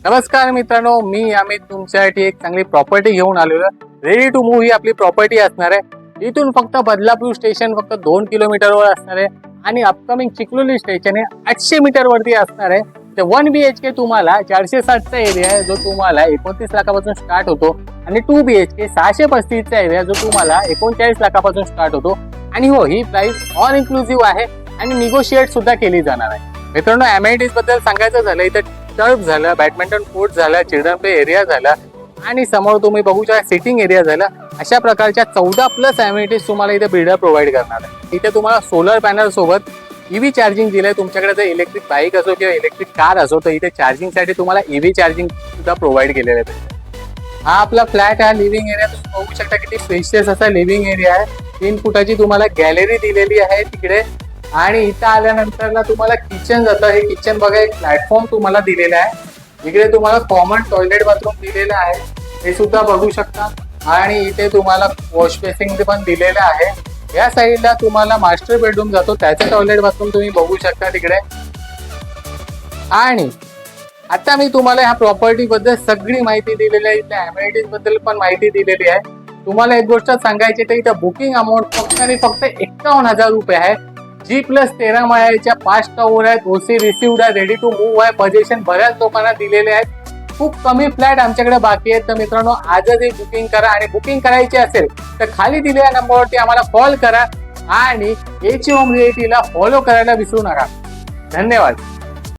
नमस्कार मित्रांनो, मी अमित तुमच्यासाठी एक चांगली प्रॉपर्टी घेऊन आलेलो. रेडी टू मूव्ह ही आपली प्रॉपर्टी असणार आहे. इथून फक्त बदलापूर स्टेशन फक्त 2 किलोमीटरवर असणार आहे आणि अपकमिंग चिखलोली स्टेशन हे 800 मीटर वरती असणार आहे. ते 1 BHK तुम्हाला 460चा एरिया आहे जो तुम्हाला 29 लाखापासून स्टार्ट होतो आणि 2 BHK 635चा एरिया जो तुम्हाला 39 लाखापासून स्टार्ट होतो. आणि हो, ही प्राइस ऑल इन्क्लुसिव्ह आहे आणि निगोशिएट सुद्धा केली जाणार आहे. मित्रांनो, एमआयडीज बद्दल सांगायचं झालं इथं टर्फ झालं, बॅडमिंटन कोर्ट झालं, चिल्ड्रन प्ले एरिया झाला आणि समोर तुम्ही बघू शकता सिटिंग एरिया झाला. अशा प्रकारच्या 14+ एमिनिटीज तुम्हाला इथे बिल्डर प्रोव्हाइड करणार आहे. इथे तुम्हाला सोलर पॅनल सोबत EV चार्जिंग दिलंय. तुमच्याकडे जर इलेक्ट्रिक बाईक असो किंवा इलेक्ट्रिक कार असो तर इथे चार्जिंगसाठी तुम्हाला EV चार्जिंग सुद्धा प्रोव्हाइड केलेलं आहे. हा आपला फ्लॅट, हा लिव्हिंग एरिया तुम्ही बघू शकता किती स्पेशियस असा लिव्हिंग एरिया आहे. 3 फुटाची तुम्हाला गॅलरी दिलेली आहे तिकडे आणि इथं आल्यानंतर तुम्हाला किचन जातं. हे किचन बघा, एक प्लॅटफॉर्म तुम्हाला दिलेला आहे. इकडे तुम्हाला कॉमन टॉयलेट बाथरूम दिलेलं आहे, हे सुद्धा बघू शकता. आणि इथे तुम्हाला वॉश बेसिंग पण दिलेलं आहे. या साईडला तुम्हाला मास्टर बेडरूम जातो, त्याचं टॉयलेट बाथरूम तुम्ही बघू शकता तिकडे. आणि आता मी तुम्हाला ह्या प्रॉपर्टी बद्दल सगळी माहिती दिलेली आहे. इथल्या अमेनिटीज बद्दल पण माहिती दिलेली आहे. तुम्हाला एक गोष्ट सांगायची तर इथं बुकिंग अमाऊंट फक्त 51,000 रुपये आहे. G+13 माळ्याच्या 5 टावर आहेत, OC रिसिव्ड आहे, रेडी टू मूव्ह आहे, पोझिशन बऱ्याच लोकांना दिलेले आहेत. खूप कमी फ्लॅट आमच्याकडे बाकी आहेत. तर मित्रांनो, आजच ही बुकिंग करा आणि बुकिंग करायची असेल तर खाली दिलेल्या नंबरवरती आम्हाला कॉल करा आणि एच होम रिएलिटीला फॉलो करायला विसरू नका. धन्यवाद.